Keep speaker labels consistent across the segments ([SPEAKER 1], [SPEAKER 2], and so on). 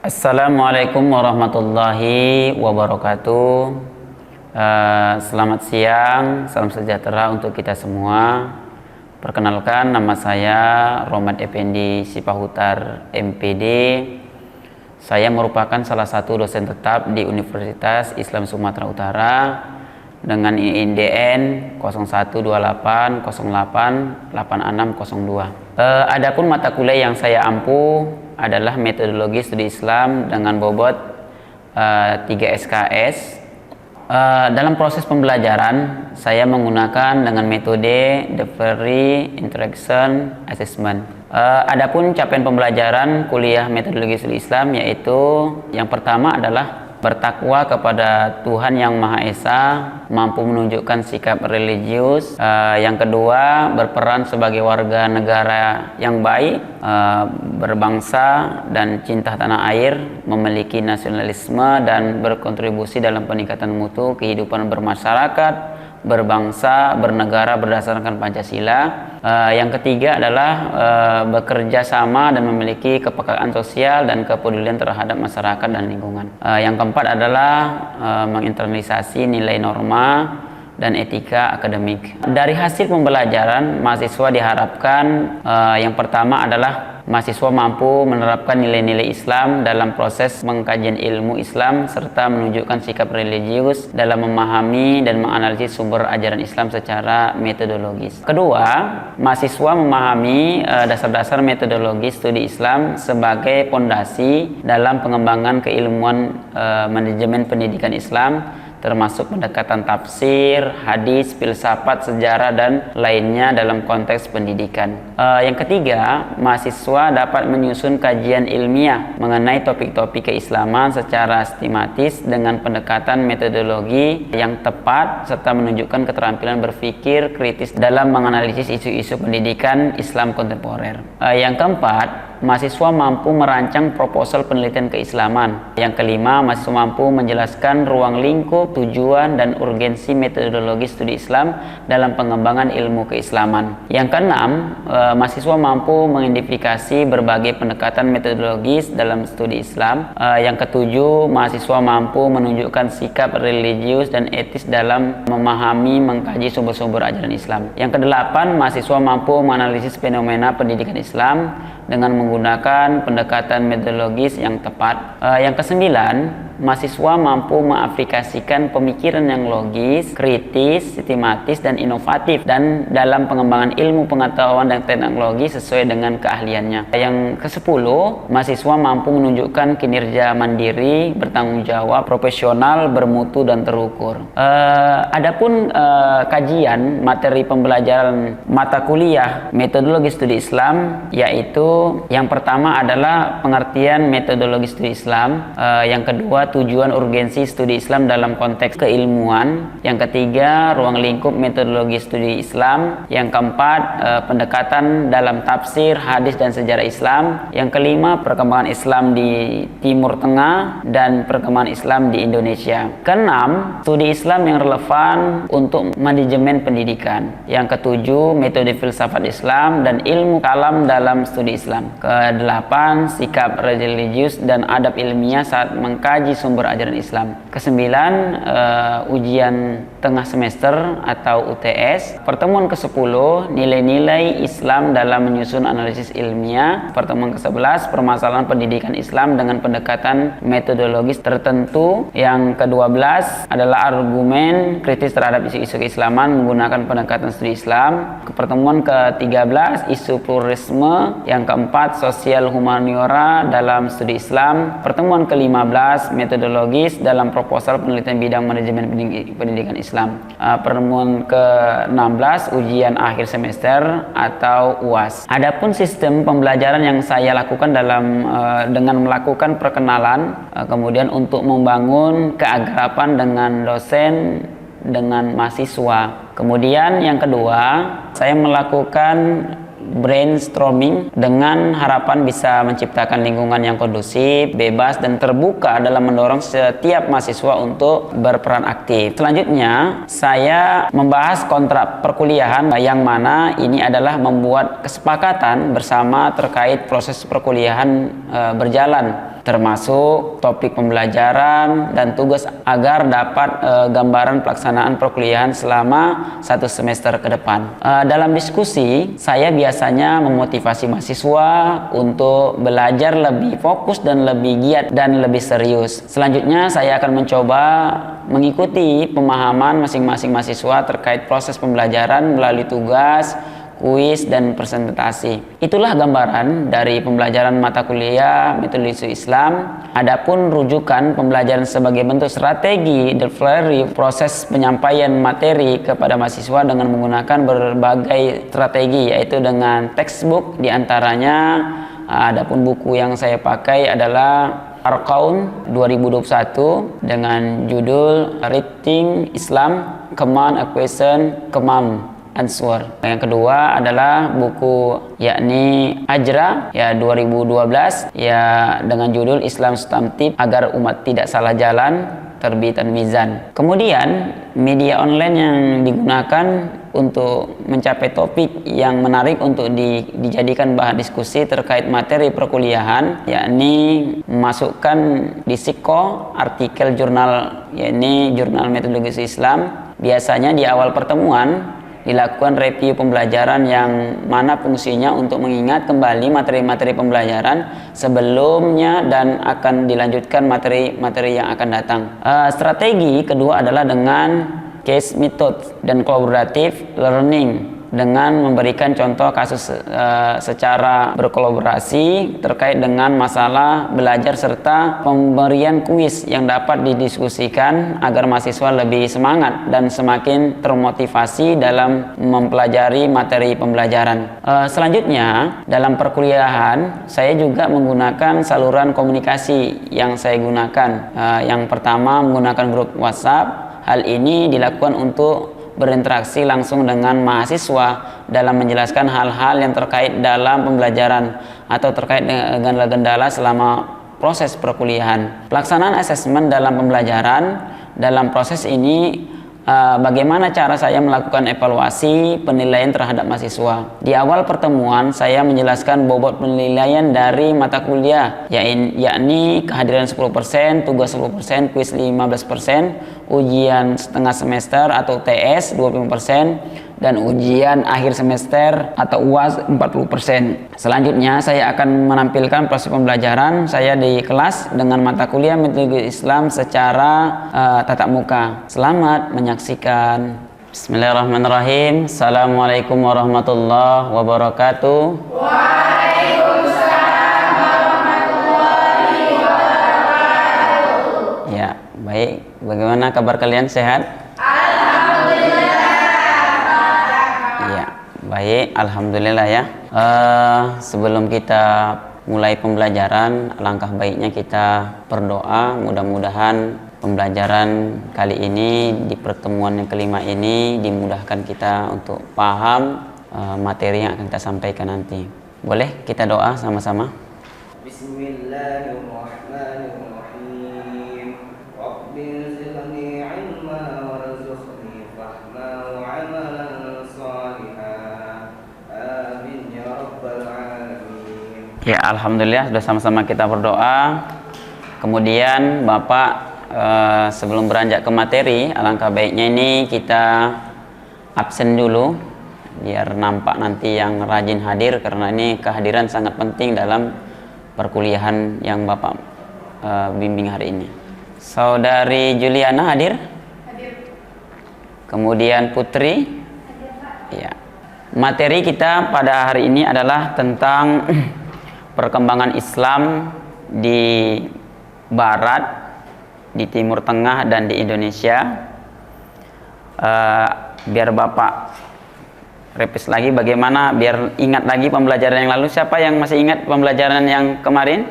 [SPEAKER 1] Assalamualaikum warahmatullahi wabarakatuh. Selamat siang, salam sejahtera untuk kita semua. Perkenalkan, nama saya Romad Effendi Sipahutar MPD. Saya merupakan salah satu dosen tetap di Universitas Islam Sumatera Utara dengan INDN 0128088602. Adapun mata kuliah yang saya ampu adalah metodologi studi Islam dengan bobot 3 SKS. Dalam proses pembelajaran saya menggunakan dengan metode Deferry Interaction Assessment. Adapun capaian pembelajaran kuliah metodologi studi Islam yaitu yang pertama adalah bertakwa kepada Tuhan Yang Maha Esa, mampu menunjukkan sikap religius. Yang kedua, berperan sebagai warga negara yang baik, berbangsa dan cinta tanah air, memiliki nasionalisme dan berkontribusi dalam peningkatan mutu kehidupan bermasyarakat, berbangsa, bernegara berdasarkan Pancasila. Yang ketiga adalah bekerja sama dan memiliki kepekaan sosial dan kepedulian terhadap masyarakat dan lingkungan. Yang keempat adalah menginternalisasi nilai norma dan etika akademik. Dari hasil pembelajaran, mahasiswa diharapkan yang pertama adalah mahasiswa mampu menerapkan nilai-nilai Islam dalam proses pengkajian ilmu Islam serta menunjukkan sikap religius dalam memahami dan menganalisis sumber ajaran Islam secara metodologis. Kedua, mahasiswa memahami dasar-dasar metodologi studi Islam sebagai pondasi dalam pengembangan keilmuan manajemen pendidikan Islam, termasuk pendekatan tafsir, hadis, filsafat, sejarah, dan lainnya dalam konteks pendidikan. Yang ketiga, mahasiswa dapat menyusun kajian ilmiah mengenai topik-topik keislaman secara sistematis dengan pendekatan metodologi yang tepat serta menunjukkan keterampilan berpikir kritis dalam menganalisis isu-isu pendidikan Islam kontemporer. Yang keempat, mahasiswa mampu merancang proposal penelitian keislaman. Yang kelima, mahasiswa mampu menjelaskan ruang lingkup, tujuan, dan urgensi metodologi studi Islam dalam pengembangan ilmu keislaman. Yang keenam, mahasiswa mampu mengidentifikasi berbagai pendekatan metodologis dalam studi Islam. Yang ketujuh, mahasiswa mampu menunjukkan sikap religius dan etis dalam memahami, mengkaji sumber-sumber ajaran Islam. Yang kedelapan, mahasiswa mampu menganalisis fenomena pendidikan Islam dengan menggunakan pendekatan metodologis yang tepat. Yang kesembilan, mahasiswa mampu mengaplikasikan pemikiran yang logis, kritis, sistematis, dan inovatif dan dalam pengembangan ilmu pengetahuan dan teknologi sesuai dengan keahliannya. Yang kesepuluh, mahasiswa mampu menunjukkan kinerja mandiri, bertanggung jawab, profesional, bermutu, dan terukur. Adapun kajian materi pembelajaran mata kuliah metodologi studi Islam, yaitu yang pertama adalah pengertian metodologi studi Islam, yang kedua tujuan urgensi studi Islam dalam konteks keilmuan, yang ketiga ruang lingkup metodologi studi Islam, yang keempat pendekatan dalam tafsir, hadis, dan sejarah Islam, yang kelima perkembangan Islam di Timur Tengah dan perkembangan Islam di Indonesia, keenam studi Islam yang relevan untuk manajemen pendidikan, yang ketujuh metode filsafat Islam dan ilmu kalam dalam studi Islam, kedelapan sikap religius dan adab ilmiah saat mengkaji sumber ajaran Islam, kesembilan ujian tengah semester atau UTS, pertemuan ke-10 nilai-nilai Islam dalam menyusun analisis ilmiah, pertemuan ke-11 permasalahan pendidikan Islam dengan pendekatan metodologis tertentu, yang ke-12 adalah argumen kritis terhadap isu-isu keislaman menggunakan pendekatan studi Islam, pertemuan ke-13 isu pluralisme, yang keempat sosial humaniora dalam studi Islam, pertemuan ke-15 metodologis dalam proposal penelitian bidang manajemen pendidikan Islam, pertemuan ke-16 ujian akhir semester atau UAS. Adapun sistem pembelajaran yang saya lakukan dengan melakukan perkenalan, kemudian untuk membangun keakraban dengan dosen dengan mahasiswa. Kemudian yang kedua, saya melakukan brainstorming dengan harapan bisa menciptakan lingkungan yang kondusif, bebas, dan terbuka dalam mendorong setiap mahasiswa untuk berperan aktif. Selanjutnya, saya membahas kontrak perkuliahan yang mana ini adalah membuat kesepakatan bersama terkait proses perkuliahan berjalan. termasuk topik pembelajaran dan tugas agar dapat gambaran pelaksanaan perkuliahan selama 1 semester ke depan. Dalam diskusi, saya biasanya memotivasi mahasiswa untuk belajar lebih fokus dan lebih giat dan lebih serius. Selanjutnya, saya akan mencoba mengikuti pemahaman masing-masing mahasiswa terkait proses pembelajaran melalui tugas, kuis, dan presentasi. Itulah gambaran dari pembelajaran mata kuliah Metodologi Islam. Adapun rujukan pembelajaran sebagai bentuk strategi delivery proses penyampaian materi kepada mahasiswa dengan menggunakan berbagai strategi, yaitu dengan textbook diantaranya. Adapun buku yang saya pakai adalah Arkaun 2021 dengan judul Writing Islam Command Equation Command Answer. Yang kedua adalah buku yakni Ajra 2012 dengan judul Islam Substantif Agar Umat Tidak Salah Jalan, terbitan Mizan. Kemudian media online yang digunakan untuk mencapai topik yang menarik untuk dijadikan bahan diskusi terkait materi perkuliahan, yakni memasukkan di Siko artikel jurnal, yakni Jurnal Metodologi Islam. Biasanya di awal pertemuan dilakukan review pembelajaran yang mana fungsinya untuk mengingat kembali materi-materi pembelajaran sebelumnya dan akan dilanjutkan materi-materi yang akan datang. Strategi kedua adalah dengan case method dan collaborative learning dengan memberikan contoh kasus secara berkolaborasi terkait dengan masalah belajar serta pemberian kuis yang dapat didiskusikan agar mahasiswa lebih semangat dan semakin termotivasi dalam mempelajari materi pembelajaran. Selanjutnya, dalam perkuliahan saya juga menggunakan saluran komunikasi yang saya gunakan. Yang pertama, menggunakan grup WhatsApp. Hal ini dilakukan untuk berinteraksi langsung dengan mahasiswa dalam menjelaskan hal-hal yang terkait dalam pembelajaran atau terkait dengan kendala selama proses perkuliahan. Pelaksanaan asesmen dalam pembelajaran. Dalam proses ini bagaimana cara saya melakukan evaluasi penilaian terhadap mahasiswa. Di awal pertemuan saya menjelaskan bobot penilaian dari mata kuliah, yakni kehadiran 10%, tugas 10%, kuis 15%, ujian setengah semester atau TS 25%, dan ujian akhir semester atau UAS 40%. Selanjutnya saya akan menampilkan proses pembelajaran saya di kelas dengan mata kuliah Metodologi Islam secara tatap muka. Selamat menyaksikan. Bismillahirrahmanirrahim. Assalamualaikum warahmatullahi wabarakatuh. Waalaikumsalam warahmatullahi wabarakatuh. Ya, baik. Bagaimana kabar kalian, sehat? Baik, alhamdulillah ya. Sebelum kita mulai pembelajaran, alangkah baiknya kita berdoa. Mudah-mudahan pembelajaran kali ini di pertemuan yang kelima ini dimudahkan kita untuk paham materi yang akan kita sampaikan nanti. Boleh kita doa sama-sama? Bismillahirrahmanirrahim. Rabbil zidni ilma warzuqni fahma wa amalan shalihan. Ya, alhamdulillah sudah sama-sama kita berdoa. Kemudian Bapak sebelum beranjak ke materi, alangkah baiknya ini kita absen dulu biar nampak nanti yang rajin hadir, karena ini kehadiran sangat penting dalam perkuliahan yang Bapak bimbing hari ini. Saudari Juliana hadir? Hadir. Kemudian Putri? Hadir, Pak. Ya. Materi kita pada hari ini adalah tentang perkembangan Islam di Barat, di Timur Tengah, dan di Indonesia. Biar Bapak repis lagi bagaimana, biar ingat lagi pembelajaran yang lalu. Siapa yang masih ingat pembelajaran yang kemarin?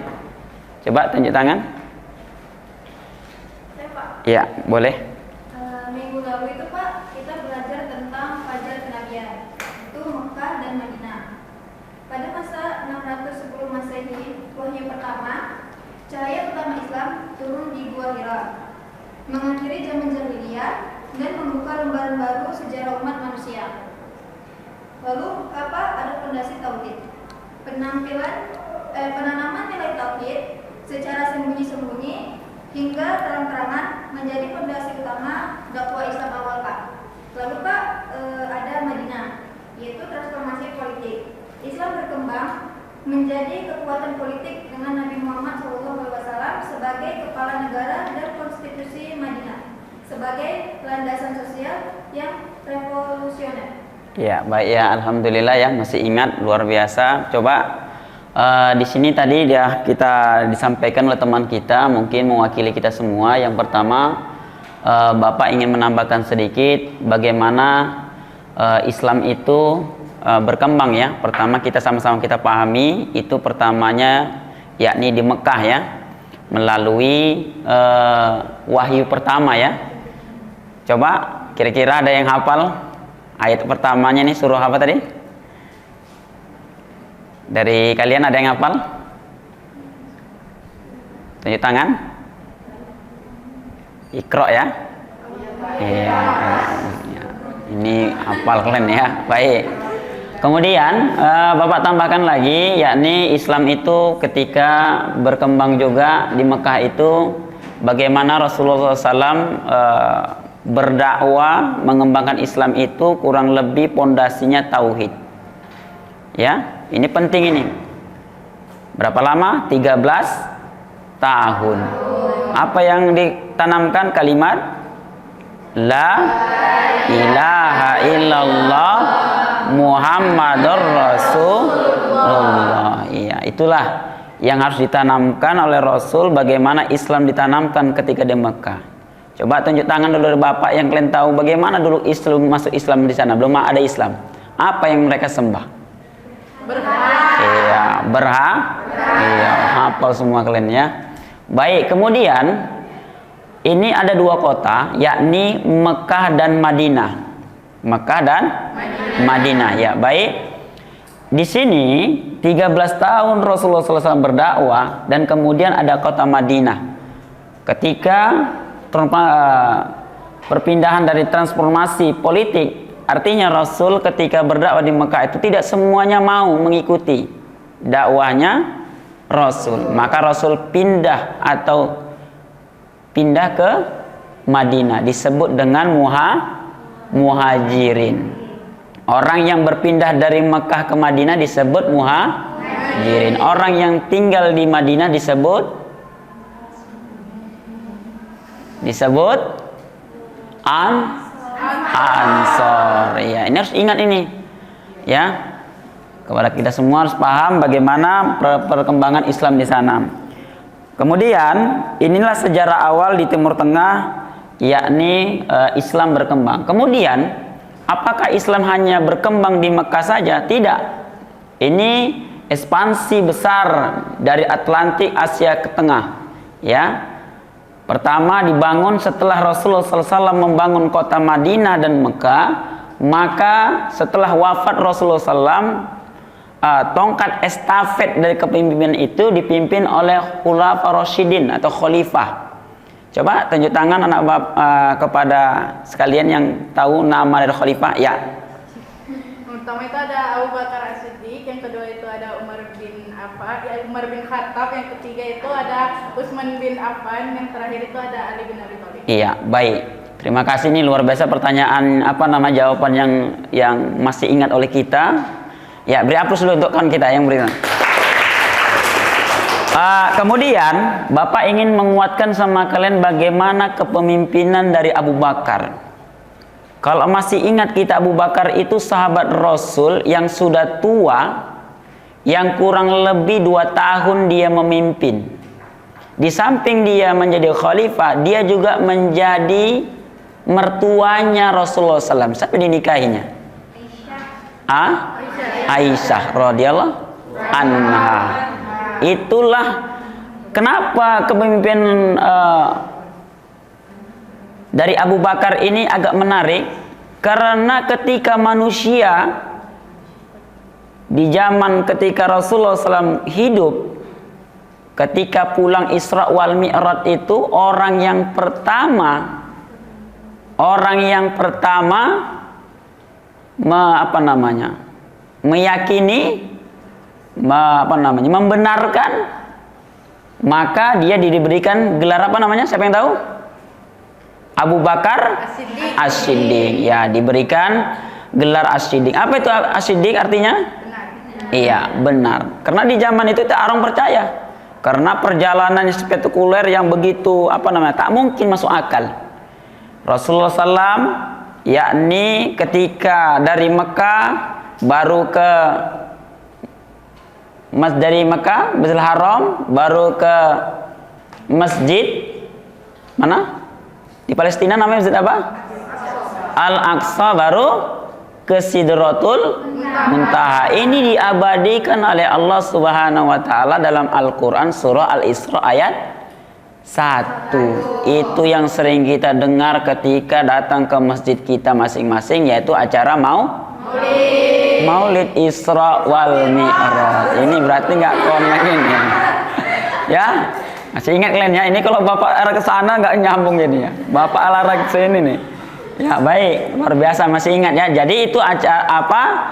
[SPEAKER 1] Coba tunjuk tangan. Saya, Pak. Ya, boleh.
[SPEAKER 2] Minggu lalu itu, Pak, kita belajar tentang fajar kenabian, itu Mekah dan Madinah. Pada masa 610 Masehi, wahyu pertama, cahaya utama Islam turun di Gua Hira, mengakhiri zaman jahiliyah dan membuka lembaran baru sejarah umat manusia. Lalu, apa ada fondasi tauhid? Penanaman nilai tauhid secara sembunyi-sembunyi hingga terang-terangan menjadi fondasi utama dakwah Islam awal, Pak. Lalu Pak, ada Madinah, yaitu transformasi politik. Islam berkembang menjadi kekuatan politik dengan Nabi Muhammad SAW sebagai kepala negara dan konstitusi Madinah sebagai landasan sosial yang revolusioner.
[SPEAKER 1] Ya, baik ya, alhamdulillah ya, masih ingat, luar biasa. Coba di sini tadi kita disampaikan oleh teman kita, mungkin mewakili kita semua. Yang pertama, Bapak ingin menambahkan sedikit bagaimana Islam itu berkembang ya. Pertama kita sama-sama kita pahami, itu pertamanya yakni di Mekah ya, melalui wahyu pertama ya. Coba kira-kira ada yang hafal ayat pertamanya nih, surah apa tadi? Dari kalian ada yang hafal? Tunjuk tangan. Iqra ya. Iya. Ini hafal kalian ya. Baik. Kemudian Bapak tambahkan lagi, yakni Islam itu ketika berkembang juga di Mekah itu bagaimana Rasulullah SAW berdakwah mengembangkan Islam itu kurang lebih pondasinya tauhid. Ya, ini penting ini. Berapa lama? 13 tahun. Apa yang ditanamkan? Kalimat La ilaha illallah Muhammadur Rasulullah. Iya, itulah yang harus ditanamkan oleh Rasul, bagaimana Islam ditanamkan ketika di Mekah. Coba tunjuk tangan dulu dari Bapak yang kalian tahu bagaimana dulu Islam masuk Islam di sana, belum ada Islam. Apa yang mereka sembah? Iya, iya, hafal semua kalian ya. Baik, kemudian ini ada dua kota, yakni Mekah dan Madinah. Mekah dan Madinah ya. Baik. Di sini 13 tahun Rasulullah SAW berdakwah dan kemudian ada kota Madinah. Ketika perpindahan dari transformasi politik, artinya Rasul ketika berdakwah di Mekah itu tidak semuanya mau mengikuti dakwahnya Rasul. Maka Rasul pindah ke Madinah, disebut dengan muhajirin. Orang yang berpindah dari Mekah ke Madinah disebut muhajirin. Orang yang tinggal di Madinah disebut Ansor. Ya, ini harus ingat ini. Ya. Kepada kita semua harus paham bagaimana perkembangan Islam di sana. Kemudian inilah sejarah awal di Timur Tengah, yakni Islam berkembang. Kemudian apakah Islam hanya berkembang di Mekah saja? Tidak. Ini ekspansi besar dari Atlantik Asia ke tengah. Ya. Pertama dibangun setelah Rasulullah SAW membangun kota Madinah dan Mekah. Maka setelah wafat Rasulullah SAW, tongkat estafet dari kepemimpinan itu dipimpin oleh Khulafaur Rasyidin atau khalifah. Coba tunjuk tangan anak kepada sekalian yang tahu nama dari khalifah. Ya.
[SPEAKER 3] Pertama itu ada Abu Bakar As-Siddiq, yang kedua itu ada Umar bin Khattab, yang ketiga itu ada Utsman bin Affan, yang terakhir itu ada Ali bin Abi Thalib. Iya,
[SPEAKER 1] baik. Terima kasih, ini luar biasa pertanyaan jawaban yang masih ingat oleh kita. Ya, beri aplaus dulu untuk kawan kita yang berikan. Kemudian Bapak ingin menguatkan sama kalian bagaimana kepemimpinan dari Abu Bakar. Kalau masih ingat kita, Abu Bakar itu sahabat Rasul yang sudah tua, yang kurang lebih 2 tahun dia memimpin. Di samping dia menjadi khalifah, dia juga menjadi mertuanya Rasulullah SAW. Siapa dinikahinya? Aisyah radhiyallahu anha. Itulah kenapa kepemimpinan dari Abu Bakar ini agak menarik, karena ketika manusia di zaman ketika Rasulullah SAW hidup, ketika pulang Isra wal Mi'raj itu orang yang pertama meyakini, membenarkan maka dia diberikan gelar apa namanya? Siapa yang tahu? Abu Bakar
[SPEAKER 3] As-Siddiq.
[SPEAKER 1] As-Siddiq. Ya, diberikan gelar As-Siddiq. Apa itu As-Siddiq artinya?
[SPEAKER 3] Benar.
[SPEAKER 1] Iya, benar. Karena di zaman itu orang percaya. Karena perjalanan spektakuler yang begitu tak mungkin masuk akal. Rasulullah SAW, yakni ketika dari Mekah baru ke dari Mekah, Masjidil Haram, baru ke masjid mana? Di Palestina namanya masjid apa? Al-Aqsa, baru ke Sidratul Muntaha. Ini diabadikan oleh Allah Subhanahu wa taala dalam Al-Qur'an surah Al-Isra ayat 1. Itu yang sering kita dengar ketika datang ke masjid kita masing-masing, yaitu acara Maulid Isra wal Mi'raj. Ini berarti nggak connect ini. Ya, masih ingat kalian ya? Ini kalau Bapak arah ke sana nggak nyambung ini ya. Bapak arah ke sini nih. Ya, baik, luar biasa, masih ingat ya. Jadi itu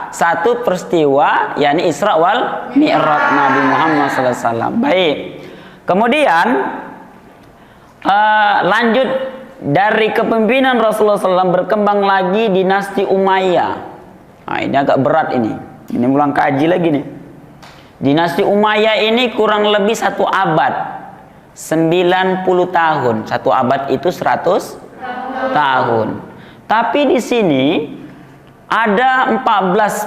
[SPEAKER 1] satu peristiwa, yakni Isra wal Mi'raj Nabi Muhammad SAW. Baik. Kemudian lanjut dari kepemimpinan Rasulullah SAW berkembang lagi dinasti Umayyah. Nah, ini agak berat ini. Ini ulang kaji lagi nih. Dinasti Umayyah ini kurang lebih 1 abad. 90 tahun. 1 abad itu 100 tahun. Tapi di sini ada 14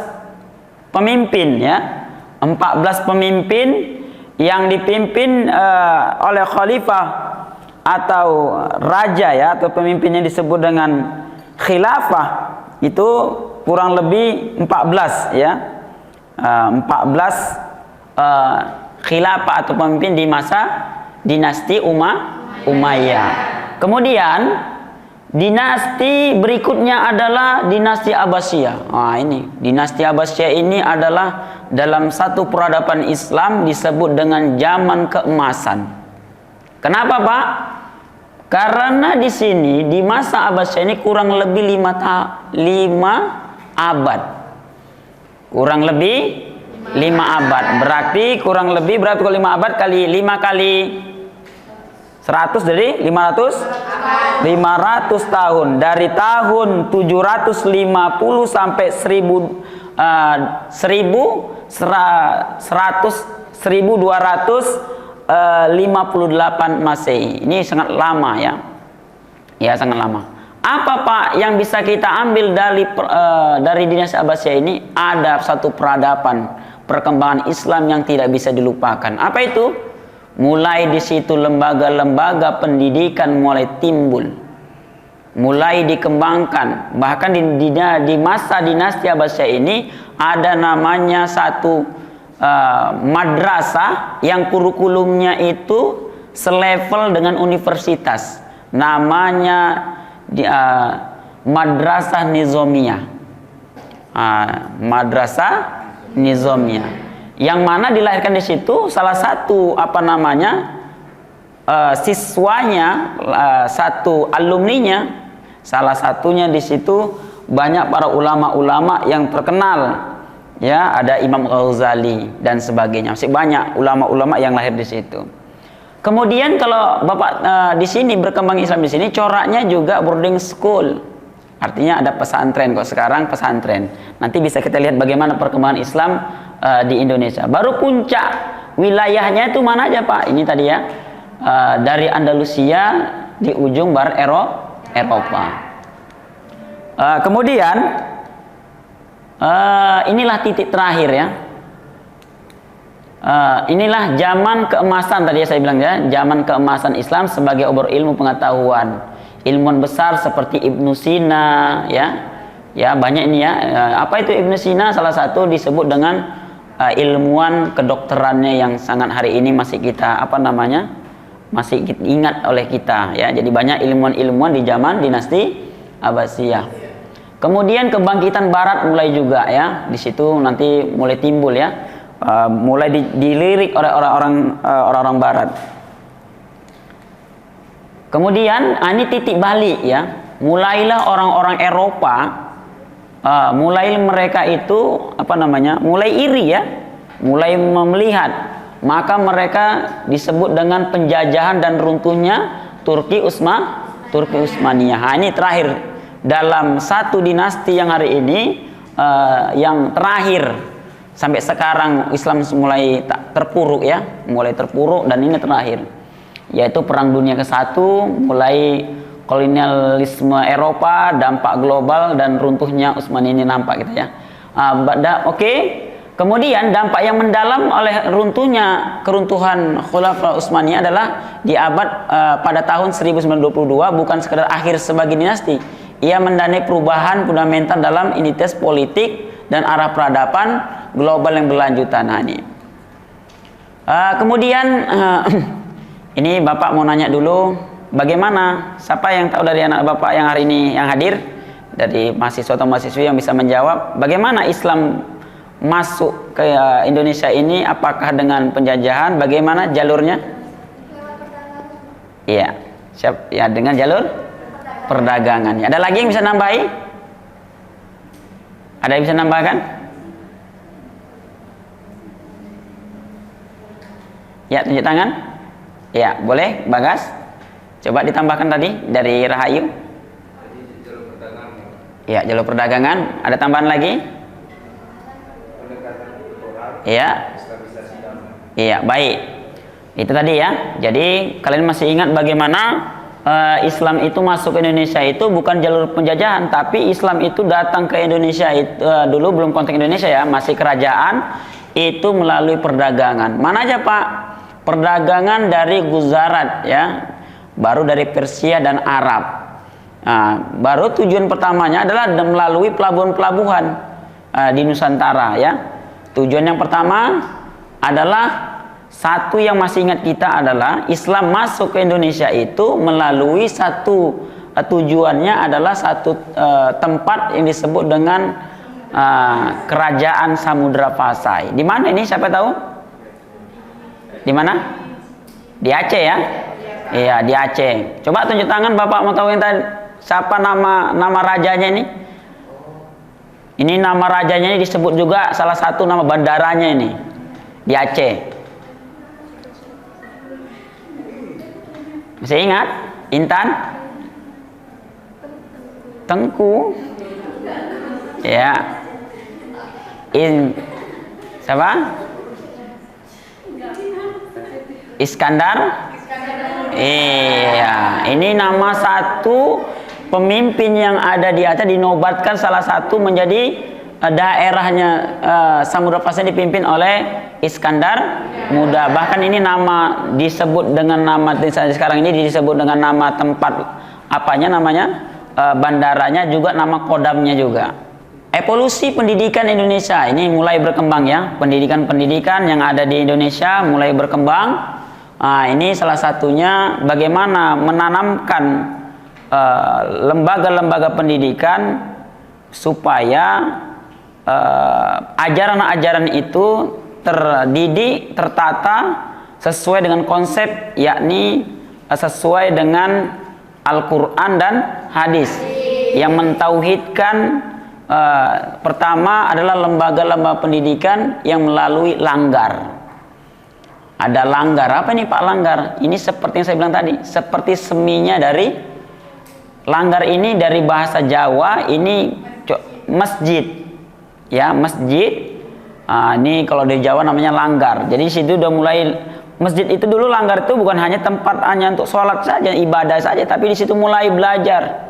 [SPEAKER 1] pemimpin ya. 14 pemimpin yang dipimpin oleh khalifah atau raja ya, atau pemimpin yang disebut dengan khilafah. Itu kurang lebih 14 ya. 14 khilafah atau pemimpin di masa dinasti Umayyah. Kemudian dinasti berikutnya adalah dinasti Abbasiyah. Nah, ini dinasti Abbasiyah ini adalah dalam satu peradaban Islam disebut dengan zaman keemasan. Kenapa, Pak? Karena di sini di masa Abbasiyah ini kurang lebih 5 abad. Kurang lebih 5 abad. Berarti kurang lebih berapa kalau 5 abad kali 5 kali 100 dari 500 tahun. Dari tahun 750 sampai 1258 Masehi. Ini sangat lama ya. Ya, sangat lama. Apa, Pak, yang bisa kita ambil dari dinasti Abbasiyah ini? Ada satu peradaban perkembangan Islam yang tidak bisa dilupakan. Apa itu? Mulai di situ lembaga-lembaga pendidikan mulai timbul, mulai dikembangkan. Bahkan di masa dinasti Abbasiyah ini ada namanya satu madrasah yang kurikulumnya itu selevel dengan universitas. Namanya Madrasah Nizamiyah. Madrasah Nizamiyah. Yang mana dilahirkan di situ salah satu siswanya, satu alumninya, salah satunya di situ banyak para ulama-ulama yang terkenal. Ya, ada Imam Ghazali dan sebagainya. Masih banyak ulama-ulama yang lahir di situ. Kemudian kalau Bapak di sini berkembang Islam di sini, coraknya juga boarding school. Artinya ada pesantren. Kok sekarang pesantren. Nanti bisa kita lihat bagaimana perkembangan Islam di Indonesia. Baru puncak wilayahnya itu mana aja, Pak? Ini tadi ya. Dari Andalusia di ujung barat Eropa. Kemudian inilah titik terakhir ya. Inilah zaman keemasan tadi saya bilang ya, zaman keemasan Islam sebagai obat ilmu pengetahuan. Ilmuwan besar seperti Ibnu Sina ya banyak ini ya. Apa itu Ibnu Sina? Salah satu disebut dengan ilmuwan kedokterannya yang sangat hari ini masih kita masih ingat oleh kita ya. Jadi banyak ilmuwan-ilmuwan di zaman dinasti Abbasiyah. Kemudian kebangkitan Barat mulai juga ya, di situ nanti mulai timbul ya. Mulai dilirik oleh orang-orang Barat. Kemudian ini titik balik ya. Mulailah orang-orang Eropa, mulai mereka itu mulai iri ya, mulai melihat maka mereka disebut dengan penjajahan dan runtuhnya Turki Utsmaniyah. Nah, ini terakhir dalam satu dinasti yang hari ini yang terakhir sampai sekarang Islam mulai terpuruk ya, mulai terpuruk, dan ini terakhir, yaitu Perang Dunia ke-1, mulai kolonialisme Eropa, dampak global, dan runtuhnya Utsmani ini nampak gitu ya. Kemudian dampak yang mendalam oleh keruntuhan Khulafaul Utsmaniyah adalah di abad pada tahun 1922, bukan sekedar akhir sebagai dinasti, ia mendanai perubahan fundamental dalam identitas politik dan arah peradaban global yang berlanjutan. Nah, ini. Kemudian ini Bapak mau nanya dulu, bagaimana? Siapa yang tahu dari anak Bapak yang hari ini yang hadir, dari mahasiswa atau mahasiswi yang bisa menjawab, bagaimana Islam masuk ke Indonesia ini? Apakah dengan penjajahan? Bagaimana jalurnya? Iya, siap ya, dengan jalur perdagangan. Ada lagi yang bisa nambahi? Ada yang bisa nambahkan? Ya, tunjuk tangan. Ya, boleh, Bagas. Coba ditambahkan tadi dari Rahayu. Ya, jalur perdagangan. Ada tambahan lagi? Iya. Iya, baik. Itu tadi ya. Jadi kalian masih ingat bagaimana Islam itu masuk ke Indonesia itu bukan jalur penjajahan, tapi Islam itu datang ke Indonesia itu dulu belum konteks Indonesia ya, masih kerajaan, itu melalui perdagangan. Mana aja Pak? Perdagangan dari Guzarat ya, baru dari Persia dan Arab. Nah, baru tujuan pertamanya adalah melalui pelabuhan-pelabuhan di Nusantara ya. Tujuan yang pertama adalah, satu yang masih ingat kita adalah Islam masuk ke Indonesia itu melalui satu tujuannya adalah satu tempat yang disebut dengan Kerajaan Samudra Pasai. Di mana ini, siapa tahu? Di mana? Di Aceh ya? Iya, di Aceh. Coba tunjuk tangan Bapak mau tahu yang tadi, siapa nama rajanya ini? Ini nama rajanya ini disebut juga salah satu nama bandaranya ini di Aceh. Masih ingat? Intan? Tengku? Ya. Siapa? Iskandar? Iya. Ini nama satu pemimpin yang ada di Aceh, dinobatkan salah satu menjadi daerahnya Samudra Pasai dipimpin oleh Iskandar Muda. Bahkan ini nama disebut dengan nama sekarang ini disebut dengan nama tempat apanya namanya bandaranya juga, nama kodamnya juga. Evolusi pendidikan Indonesia ini mulai berkembang ya, pendidikan yang ada di Indonesia mulai berkembang. Nah, ini salah satunya bagaimana menanamkan lembaga-lembaga pendidikan supaya ajaran-ajaran itu terdidik, tertata sesuai dengan konsep, yakni sesuai dengan Al-Quran dan hadis yang mentauhidkan. Pertama adalah lembaga-lembaga pendidikan yang melalui langgar. Ada langgar, apa nih Pak langgar? Ini seperti yang saya bilang tadi, seperti seminya dari langgar ini dari bahasa Jawa, ini masjid ya, masjid. Ini kalau di Jawa namanya langgar. Jadi situ udah mulai, masjid itu dulu langgar itu bukan hanya tempat hanya untuk sholat saja, ibadah saja, tapi di situ mulai belajar.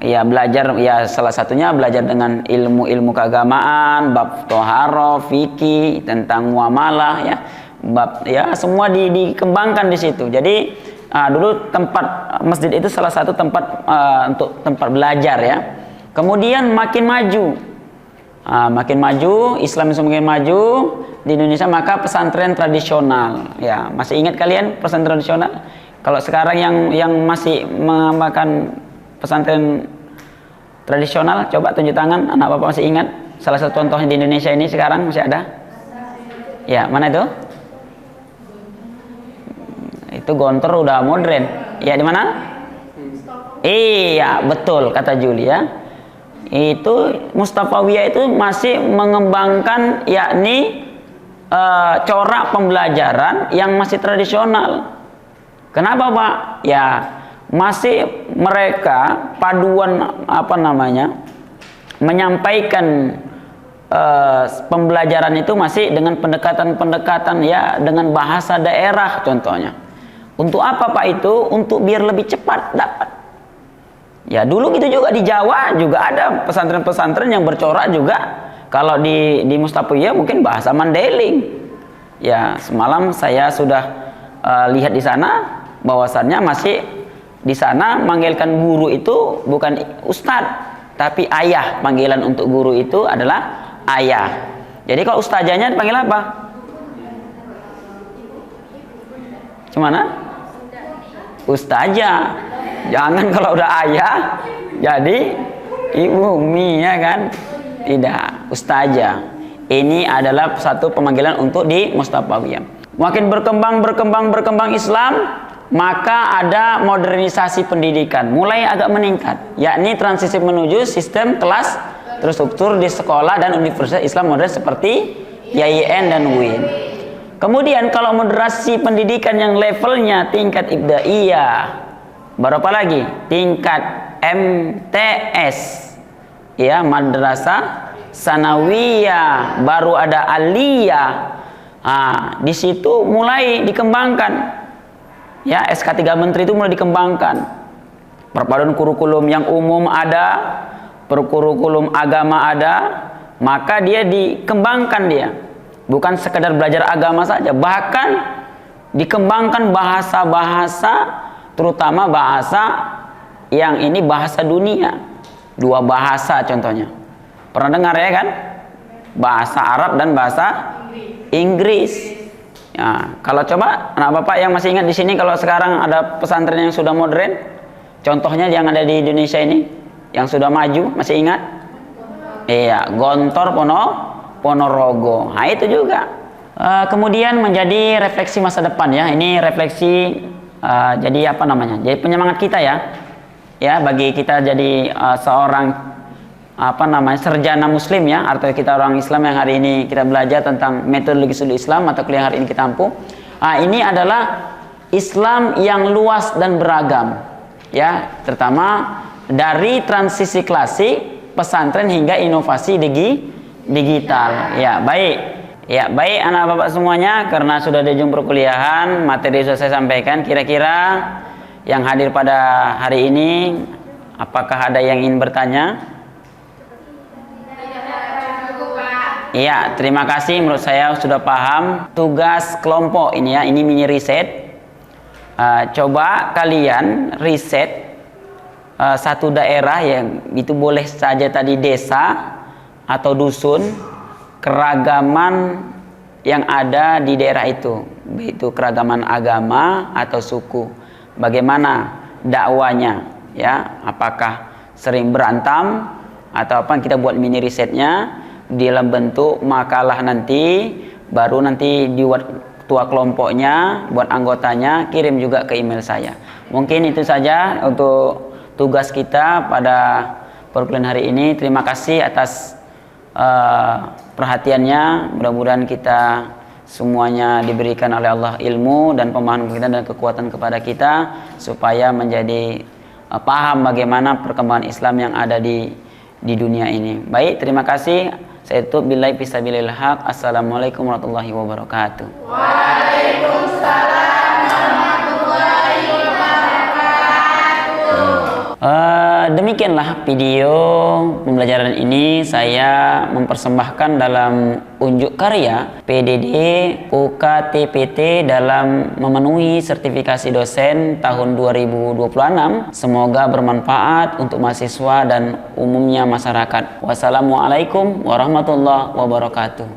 [SPEAKER 1] Ya belajar ya, salah satunya belajar dengan ilmu-ilmu keagamaan, bab toharoh, fikih, tentang muamalah ya, bab ya semua dikembangkan di situ. Jadi dulu tempat masjid itu salah satu tempat untuk tempat belajar ya. Kemudian makin maju, Islam semakin maju di Indonesia, maka pesantren tradisional ya. Masih ingat kalian pesantren tradisional? Kalau sekarang yang masih mengamalkan pesantren tradisional, coba tunjuk tangan, anak Bapak masih ingat? Salah satu contohnya di Indonesia ini sekarang masih ada? Ya, mana itu? Itu Gontor udah modern. Ya, di mana? Iya, betul kata Julia. Itu Mustafawiyah itu masih mengembangkan yakni corak pembelajaran yang masih tradisional. Kenapa, Pak? Ya, masih mereka paduan menyampaikan pembelajaran itu masih dengan pendekatan-pendekatan ya, dengan bahasa daerah contohnya. Untuk apa, Pak, itu? Untuk biar lebih cepat dapat. Ya, dulu gitu juga di Jawa juga ada pesantren-pesantren yang bercorak juga. Kalau di Mustapawiyah mungkin bahasa Mandailing. Ya, semalam saya sudah lihat di sana bahwasannya masih di sana manggilkan guru itu bukan ustadz, tapi ayah. Panggilan untuk guru itu adalah ayah. Jadi kalau ustazahnya dipanggil apa? Gimana? Ustazah. Jangan kalau udah ayah jadi ibu umi, ya kan? Tidak, ustazah. Ini adalah satu pemanggilan untuk di Mustapawiyah. Makin berkembang Islam, maka ada modernisasi pendidikan mulai agak meningkat, yakni transisi menuju sistem kelas terstruktur di sekolah dan universitas Islam modern seperti YIN dan UIN. Kemudian kalau moderasi pendidikan yang levelnya tingkat ibtidaiyah, berapa lagi? Tingkat MTS, ya, madrasah sanawiyah, baru ada aliyah. Di situ mulai dikembangkan. Ya, SK3 Menteri itu mulai dikembangkan. Perpaduan kurikulum yang umum ada, kurikulum agama ada, maka dia dikembangkan dia. Bukan sekedar belajar agama saja, bahkan dikembangkan bahasa-bahasa, terutama bahasa yang ini bahasa dunia. 2 bahasa contohnya. Pernah dengar ya kan? Bahasa Arab dan bahasa Inggris. Ya, kalau coba anak bapak yang masih ingat di sini, kalau sekarang ada pesantren yang sudah modern, contohnya yang ada di Indonesia ini, yang sudah maju, masih ingat? Iya, Gontor Ponorogo. Nah, itu juga. Kemudian menjadi refleksi masa depan ya. Ini refleksi jadi apa namanya? Jadi penyemangat kita ya. Ya, bagi kita jadi seorang sarjana muslim ya, artinya kita orang Islam yang hari ini kita belajar tentang metodologi studi Islam atau kuliah hari ini kita ampuh. Ini adalah Islam yang luas dan beragam ya, terutama dari transisi klasik pesantren hingga inovasi digital. Ya, baik anak bapak semuanya, karena sudah di ujung perkuliahan, materi sudah saya sampaikan. Kira-kira yang hadir pada hari ini, apakah ada yang ingin bertanya? Iya, terima kasih. Menurut saya sudah paham tugas kelompok ini ya. Ini mini riset. Coba kalian riset satu daerah yang itu boleh saja tadi desa atau dusun, keragaman yang ada di daerah itu, yaitu keragaman agama atau suku. Bagaimana dakwanya ya? Apakah sering berantem atau apa? Kita buat mini risetnya dalam bentuk makalah, nanti baru nanti dibuat ketua kelompoknya, buat anggotanya, kirim juga ke email saya. Mungkin itu saja untuk tugas kita pada perkuliahan hari ini. Terima kasih atas perhatiannya. Mudah-mudahan kita semuanya diberikan oleh Allah ilmu dan pemahaman kita dan kekuatan kepada kita, supaya menjadi paham bagaimana perkembangan Islam yang ada di dunia ini. Baik, terima kasih. Saya tutup billahi fisabilil haq. Assalamualaikum warahmatullahi wabarakatuh.
[SPEAKER 3] Waalaikumsalam warahmatullahi wabarakatuh.
[SPEAKER 1] Demikianlah video pembelajaran ini saya mempersembahkan dalam unjuk karya PDD UKTPT dalam memenuhi sertifikasi dosen tahun 2026. Semoga bermanfaat untuk mahasiswa dan umumnya masyarakat. Wassalamualaikum warahmatullahi wabarakatuh.